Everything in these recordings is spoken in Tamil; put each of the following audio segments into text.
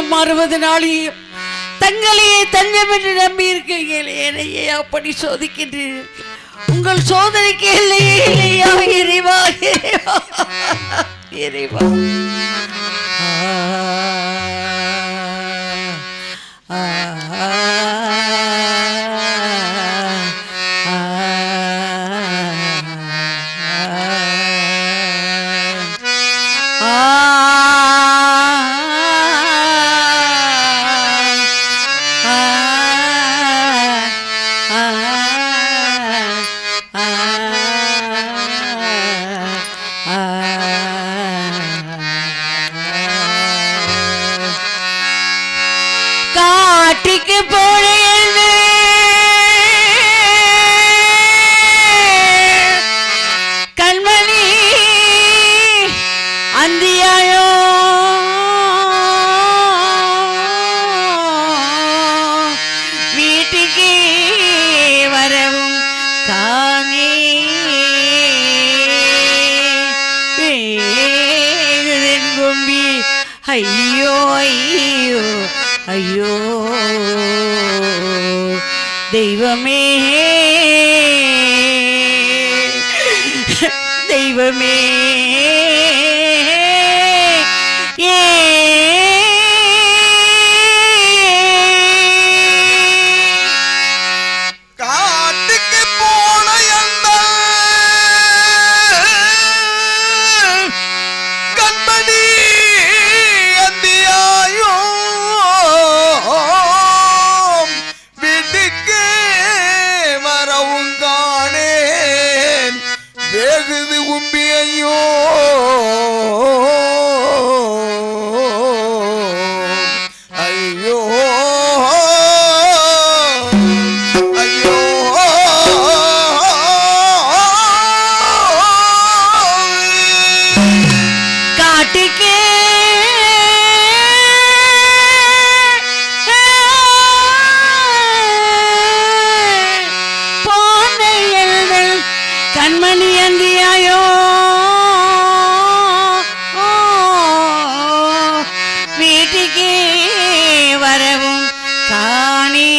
நாளும் 60 நாளையும் தங்களையே தஞ்சம் என்று நம்பி இருக்கீங்களே, என்னையே அப்படி சோதிக்கின்றீர்கள். உங்கள் சோதனைக்கு இல்லையே இல்லையா இறைவா, இறைவா, இறைவா. காட்டிக்கு போனேன் கண்மணி அந்தியாயோ வீட்டுக்கு வரவும் காணே கும்பி ஐயோ ஐயோ ஐயோ தெய்வமே தெய்வமே காட்டுக்கு போன கண்மணி அந்தியாயோ வீட்டுக்கு வரவும் காணேன் வேகுது கும்பி ஐயோ ஐயோ ஐயோ காட்டுக்கு போன கண்மணி அந்தியாயோ வீட்டுக்கு வரவும் காணே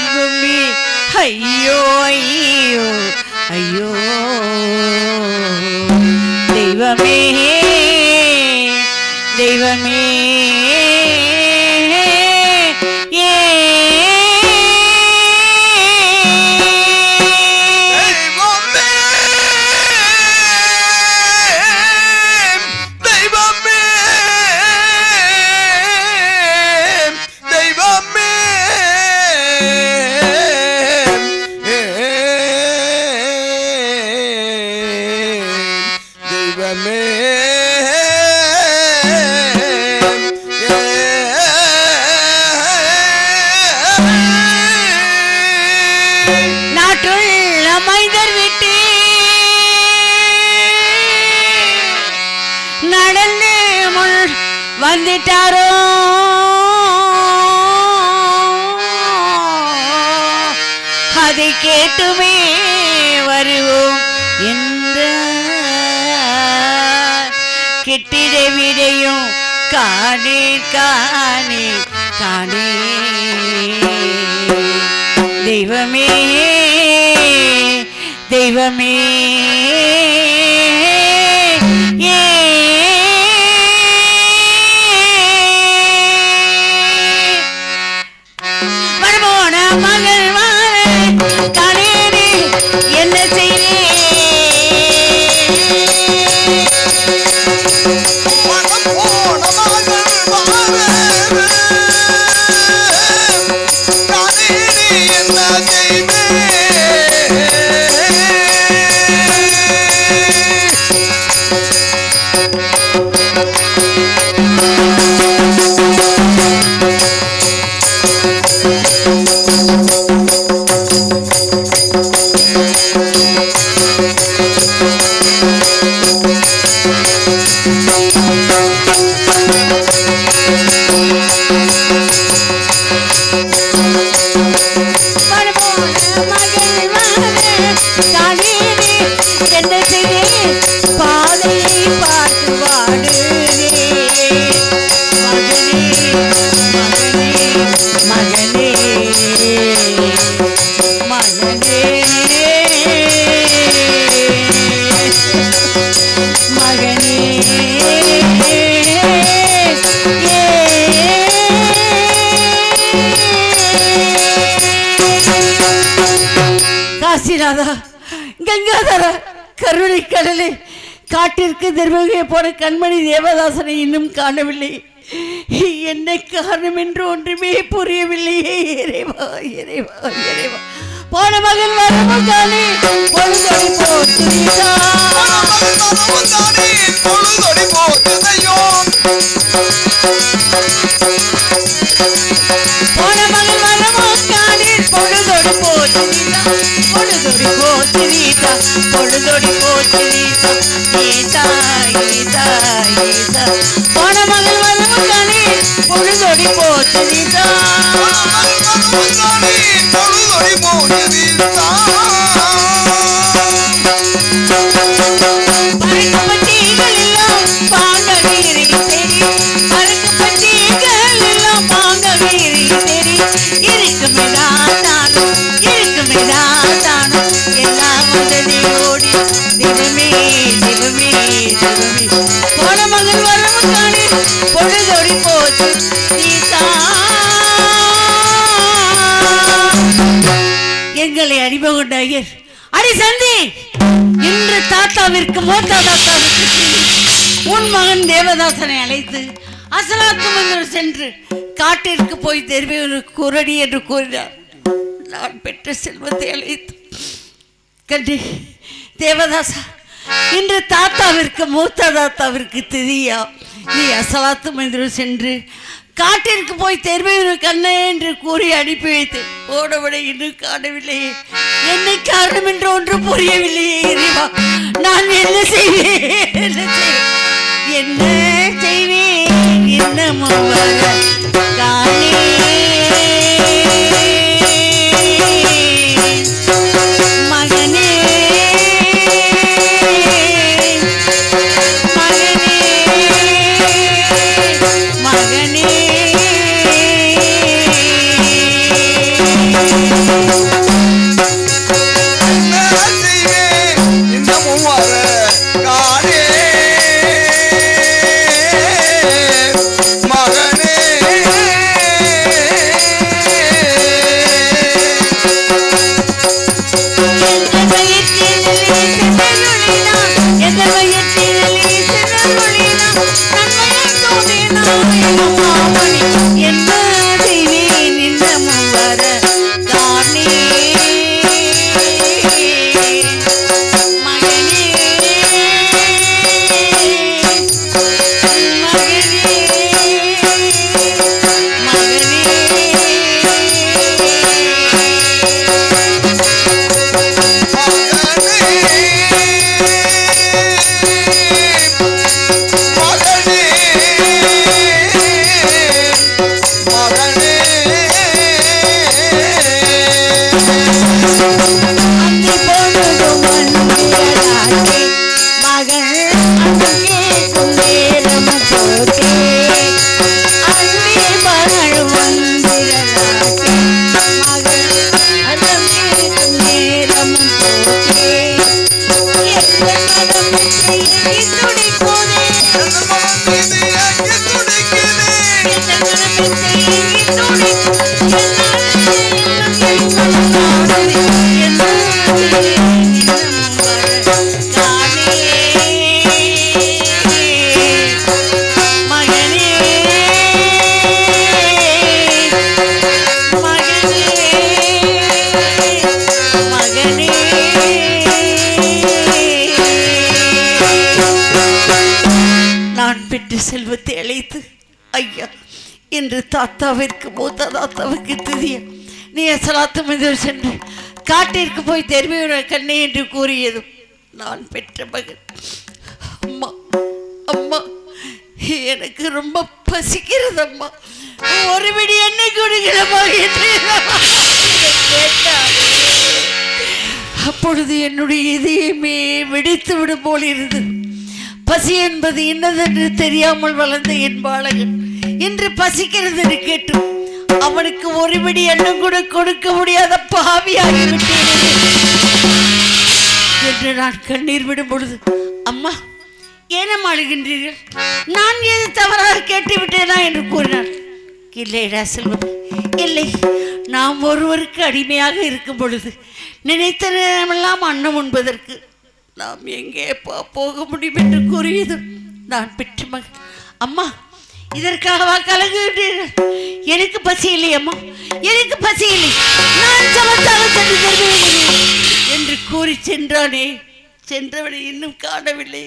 கும்பி ஐயோ ஐயோ ஐயோ தெய்வமே தெய்வமே நாட்டுள்ள மைந்தர் விட்டு நடந்து முன் வந்துட்டாரோ அதை கேட்டுமே வருவோம் என்ற கிட்டிட விடையும் காணே காணே காணே தெய்வமே தெய்வமே மரபோன மகள் காணேனே என்ன செய்தே என்ன செய்தேன் பாதையை பார்த்து மகனே காசிநாதா, கங்காதரா, கருணை கடலே, காட்டிற்கு திரும்பிய போன கண்மணி தேவதாசனை இன்னும் காணவில்லை. என்ன காரணம் என்று ஒன்றுமே புரியவில்லையே. இறைவா இறைவா இறைவா, போன மகன் வரமுகாலே பொழுதொடி போற்றுதா, பொழுதொடி போற்றுதையோ, போன மகன் வரமுகாலே பொழுதொடி போற்றுதா, பொழுதொடி போற்றுதா, பொழுதொடி போற்றுதா, ஈதா ஈதா ஈதா, போன மகன் வரமுகாலே பொழுதொடி போற்றுதா, பொழுதொடி போற்றுதா. எங்களை அறிமுகொண்ட ஐயர், அடி சந்தி, இன்று தாத்தாவிற்கு மூத்த தாத்தாவிற்கு உன் மகன் தேவதாசனை அழைத்து அசலாத்து மந்திரம் சென்று காட்டிற்கு போய் தெரிவித்து குரடி என்று கூறினார். நான் பெற்ற செல்வத்தை அழைத்து கண்டி தேவதாசா, இன்று தாத்தாவிற்கு மூத்த தாத்தாவிற்கு திதியா, நீ அசலாத்து மந்திரம் சென்று காட்டிற்கு போய் தெரிவித்து கண்ணே என்று கூறி அனுப்பி வைத்து ஓடவிட இன்னும் காணவில்லையே. என்ன காரணம் என்று ஒன்று புரியவில்லையே. இறைவா, நான் என்ன செய்வேன் என்ன செய்வேன் இன்னமும் வர காணே மகனே மகனே மகனே செல்வத்தை அழைத்து, ஐயா, இன்று தாத்தாவிற்கு மூத்த தாத்தாவுக்கு திதிய, நீ அசலாத்து மந்திரம் சென்று காட்டிற்கு போய் தெரிவியுற கண்ணே என்று கூறியதும் நான் பெற்ற மகன். அம்மா அம்மா, எனக்கு ரொம்ப பசிக்கிறது அம்மா, ஒரு விடி எண்ணெய் கொடுக்கிறமா என்று கேட்டார். அப்பொழுது என்னுடைய இதயமே வெடித்து விடும் போல் இருந்தது. பசி என்பது என்னதென்று தெரியாமல் வளர்ந்த என் பாலகன் இன்று பசிக்கிறது என்று கேட்டு அவனுக்கு ஒருபடி எண்ணம் கூட கொடுக்க முடியாத பாவியாகிவிட்டேன் என்று நான் கண்ணீர் விடும் பொழுது, அம்மா, ஏனம் அழுகின்றீர்கள்? நான் எது தவறாக கேட்டு விட்டேனா என்று கூறினார். இல்லைடா செல்வம், இல்லை. நாம் ஒருவருக்கு அடிமையாக இருக்கும் பொழுது நினைத்த நேரமெல்லாம் அன்னம் உண்பதற்கு நாம் எங்கே போக முடியும் என்று கூறியது நான் பெற்ற மகன். அம்மா, இதற்காகவா கலங்குகின்றீர்கள்? எனக்கு பசி இல்லை அம்மா, எனக்கு பசி இல்லை. நான் சமத்தாக சென்று தருவேன் என்று கூறி சென்றானே, சென்றவனை இன்னும் காணவில்லை.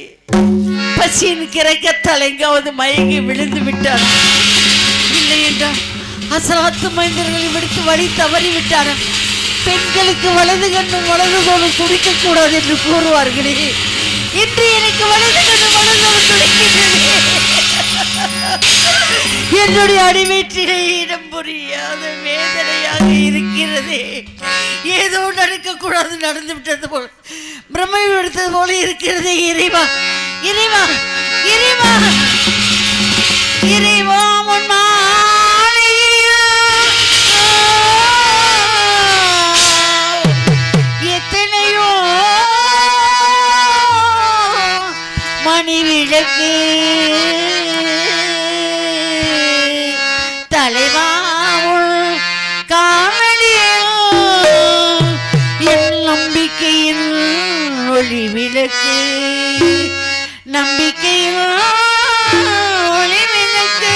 பசியின் கிறக்கத்தால் எங்காவது மயங்கி விழுந்து விட்டான். இல்லை என்றால் அசலாத்து மைந்தர்களை விடுத்து வழி தவறி விட்டார்கள். பெண்களுக்கு வலது கண்ணும் வலது தோளும் துடிக்க கூடாது என்று கூறுவார்களே, இன்று எனக்கு வலது கண்ணும் வலது தோளும் துடிக்கின்றது. என்னுடைய அடிவயிற்றிலே இடம் புரியாத வேதனையாக இருக்கிறது. ஏதோ நடக்கக்கூடாது நடந்து விட்டது போல், பிரம்மை எடுத்தது போல இருக்கிறது. இறைவா, இறைவா, இறைவா, இறைவா, முன்மா விளக்கு தலைவாவுள் காணலில் என் நம்பிக்கையின் ஒளி விளக்கு, நம்பிக்கையின் ஒளி விளக்கு.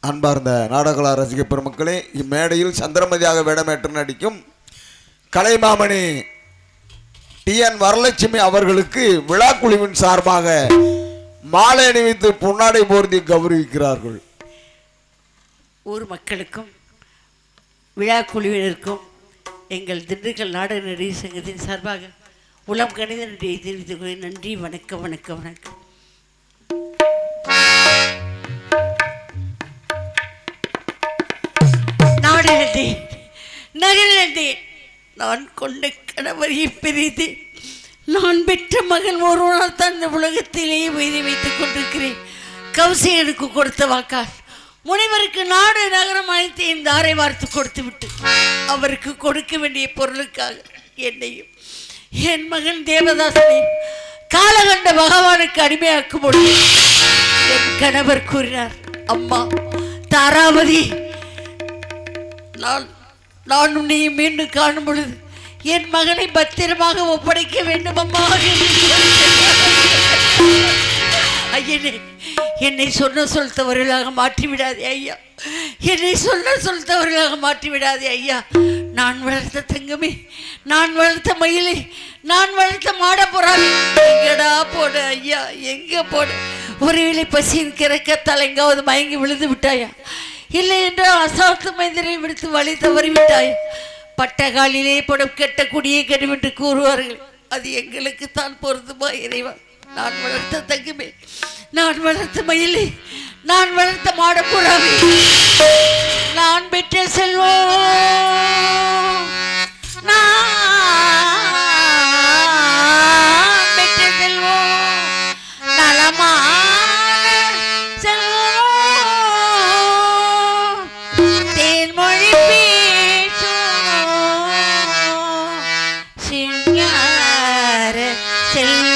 அன்பார்ந்த நாடகலா ரசிக பெருமக்களே, இம்மேடையில் சந்திரமதியாக வேடமேற்று நடிக்கும் கலைமாமணி TN வரலட்சுமி அவர்களுக்கு விழா குழுவின் சார்பாக மாலை அணிவித்து பொன்னாடை போர்த்தி கௌரவிக்கிறார்கள். ஊர் மக்களுக்கும் விழா குழுவினருக்கும் எங்கள் திண்டுக்கல் நாடக நடிகர் சங்கத்தின் சார்பாக உளம் கணித நன்றியை தெரிவித்துக் கொள்கிறேன். நன்றி, வணக்கம் வணக்கம் வணக்கம். நாடு நன்றேன், நகர் நன்றேன். நான் கொண்ட கணவரை பிரித்து நான் பெற்ற மகன் ஒருவனால் தான் இந்த உலகத்திலேயே உயிரை வைத்துக் கொண்டிருக்கிறேன். கௌசிகனுக்கு கொடுத்த வாக்கால் முனிவருக்கு நாடு நகரம் அனைத்தையும் தாரை வார்த்து கொடுத்து விட்டு அவருக்கு கொடுக்க வேண்டிய பொருளுக்காக என்னையும் என் மகன் தேவதாசனையும் காலகண்ட பகவானுக்கு அடிமையாக்கும் பொழுது என் கணவர் கூறினார், அம்மா தாராவதி, நான் உன்னை மீண்டும் காணும் பொழுது என் மகனை பத்திரமாக ஒப்படைக்க வேண்டும் அம்மா. ஐயனே, என்னை சொன்ன சொல் தவறுகளாக மாற்றிவிடாதே ஐயா, என்னை சொன்ன சொல் தவறுகளாக மாற்றிவிடாதே ஐயா. நான் வளர்த்த தங்கமே, நான் வளர்த்த மயிலை, நான் வளர்த்த மாடப்புறாவை எங்கடா போட ஐயா, எங்க போட? ஒருவேளை பசியின் கிறக்கத்தால் எங்காவது மயங்கி விழுந்து விட்டாயா? இல்லை என்றால் அசாத்து மைந்தரை விடுத்து வழி தவறி விட்டாயா? பட்டகாலிலே படம் கெட்ட குடியை கெடும் என்று கூறுவார்கள், அது எங்களுக்கு தான் பொருந்துமா இறைவா? நான் வளர்த்த தங்கமே, நான் வளர்த்த மயிலை, நான் வளர்த்த மாடப்புறாவை, நான் பெற்ற செல்வம், நான் பெற்ற செல்வம், நலமான செல்வம், தேன்மொழி பேசும் சிங்கார செல்வம்,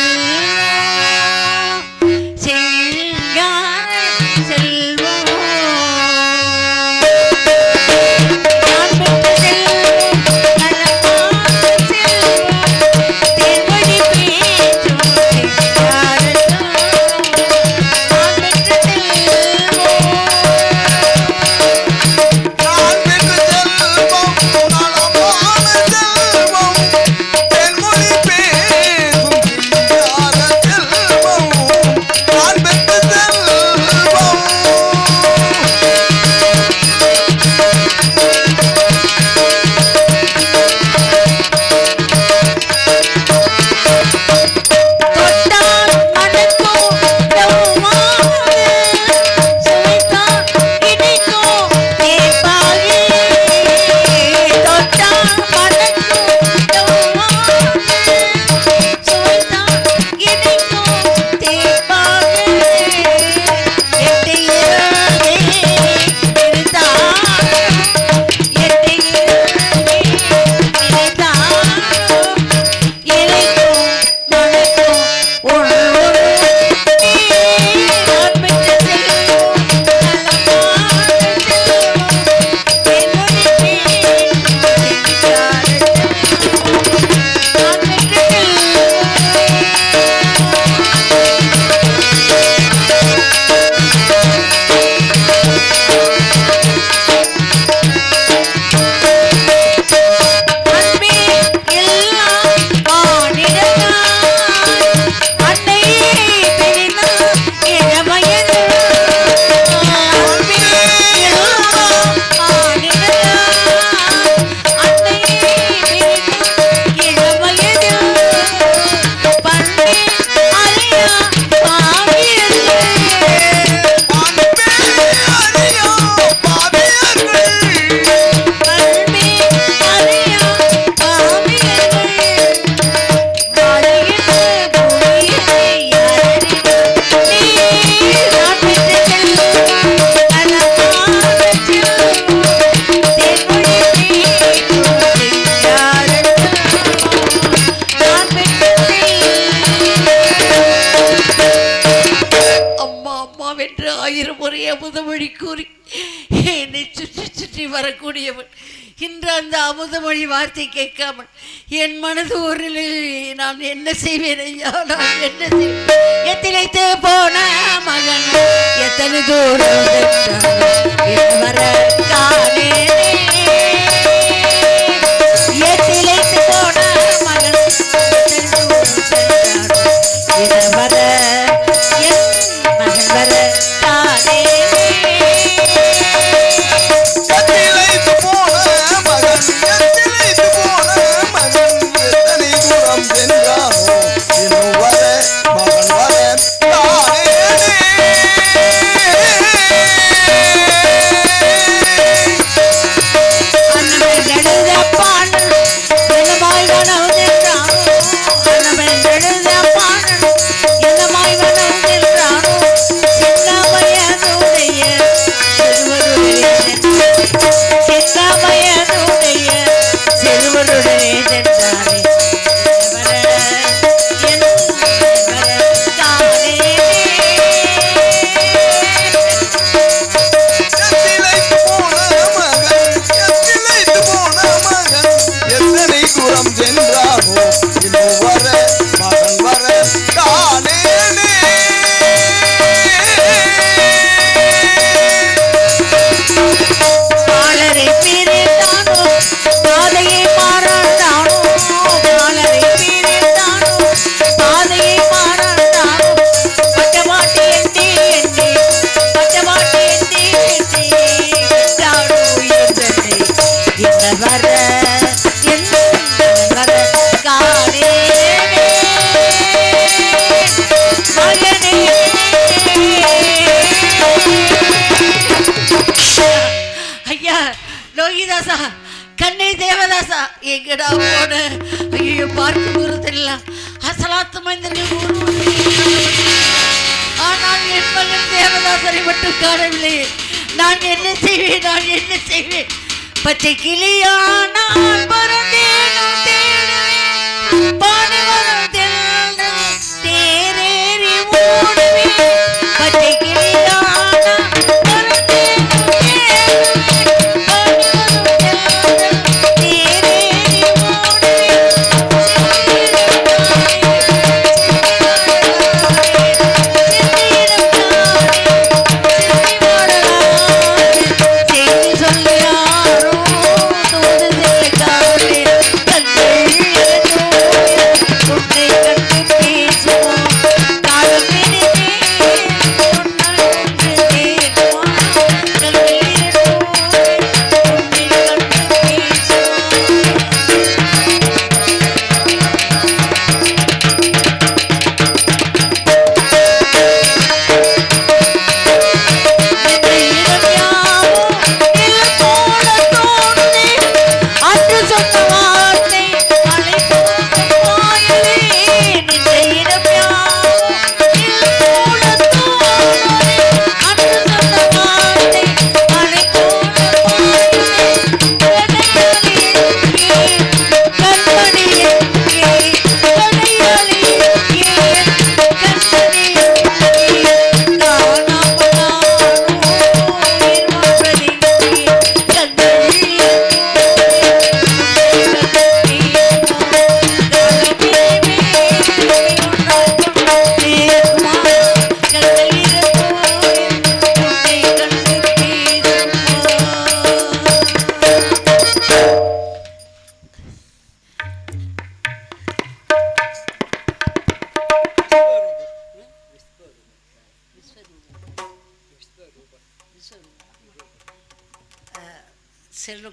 அமுதமொழி கூறி என்னை சுற்றி சுற்றி வரக்கூடியவன். இன்று அந்த அமுதமொழி வார்த்தை கேட்காமல் என் மனது ஒரு நான் என்ன செய்வேன் ஐயா, நான் என்ன செய்வேன்? எத்திலைத்து போன மகன் எத்தனை தூரம் வர காணே, எத்திலைத்து போன மகன் வர என் மகன் வர காணே, எத்திலைத்து போன எங்கடா போன? ஐயோ, பார்க்கும் தூரத்தில் அசலாத்து மனிதர்கள் ஆனால் என் மகன் தேவதாசரை மட்டும் காணவில்லை. நான் என்ன செய்வேன்? நான் என்ன செய்வேன்? பச்சை கிளியானால் பறந்தேனோ தேடுவேன், பாடுவதும் தேரேறி ஓடுவேன். பச்சை கிளியானால் பறந்தேனோ தேடுவேன், பாடுவதும் தேரேறி ஓடுவேன்.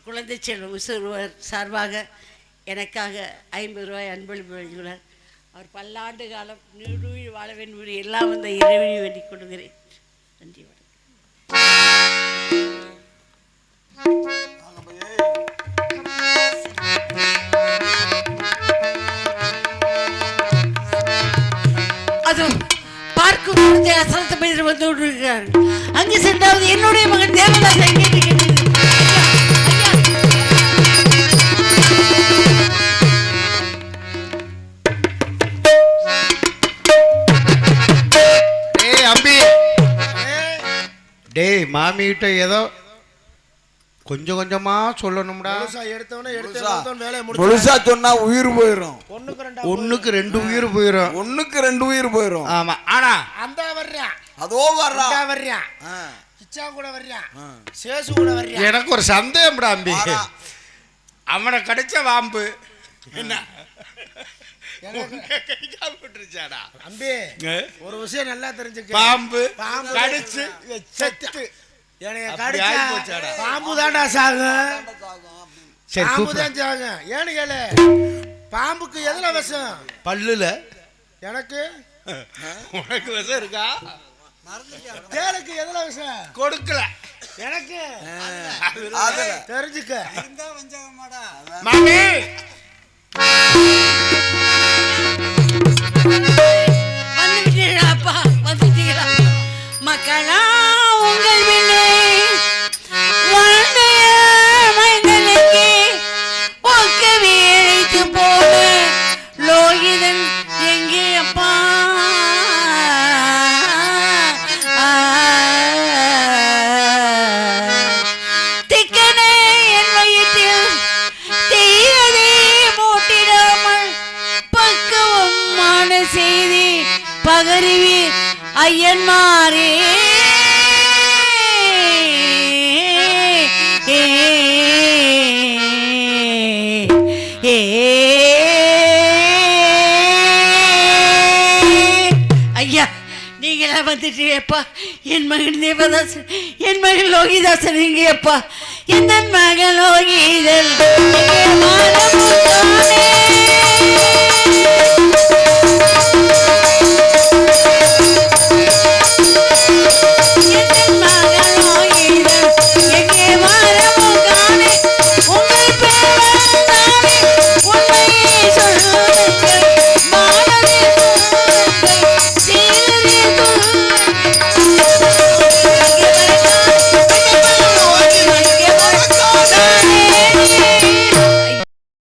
குழந்தை செல்வம் சிறுவர் சார்பாக எனக்காக 50 ரூபாய் அன்பளிப்பு வழங்கியுள்ளார். அவர் பல்லாண்டு காலம் நீடுயிர் வாழ வேண்டும் எல்லாம் வந்த இறைவனை வேண்டிக் கொள்கிறேன். நன்றி. அது பார்க்கும் பொழுது அசலத்த மனிதர் வந்து கொண்டிருக்கிறார்கள். அங்கு சென்றாவது என்னுடைய மகன் தேவதாசன் கேட்டு டேய் மாமி கிட்ட ஏதோ கொஞ்சம் கொஞ்சமா சொல்லணும்டா. முழுசா சொன்னா உயிர் போயிடும். ஒண்ணுக்கு ரெண்டு உயிர் போயிடும். ஒண்ணுக்கு ரெண்டு உயிர் போயிடும். ஆமா. ஆனா அந்த வர்றான், அதோ வர்றான், வர்றான், கிச்சா கூட வர்றான், சேசு கூட வர்றான். எனக்கு ஒரு சந்தேகம்டா அம்பி, அவனை கடிச்ச வாம்பு என்ன அம்பி ஒரு விஷயம் நல்லா தெரிஞ்சுக்க. பாம்பு பாம்பு கடிச்சு செத்து பாம்பு தான்டா சாகும். பாம்பு தான் சாகும். ஏன்னு கேளு, பாம்புக்கு எதுல விஷம்? பல்லுல. எனக்கு உனக்கு விஷம் இருக்கா? தேளுக்கு எதுல விஷம்? கொடுக்கல எனக்கு. தெரிஞ்சுக்க மாமி. வந்துட்டீங்களா அப்பா? வந்துட்டீங்களா மக்களா? உங்கள் வினை வாழ்ந்தைய மைந்தனுக்கு ஒக்கவே அழைத்து போன லோகிதன் எங்கே அப்பா? திக்கனே என் வயிற்றில் தீயதே போட்டிடாமல் பக்குவமான செய்தி பகருவீர் ஐயன்மாரே. ஐயா, நீங்களா வந்துட்டீங்கப்பா. என் மகன் தேவதாசன், என் மகன் லோகிதாசன் எங்கேப்பா? என் மகன் லோகிதன்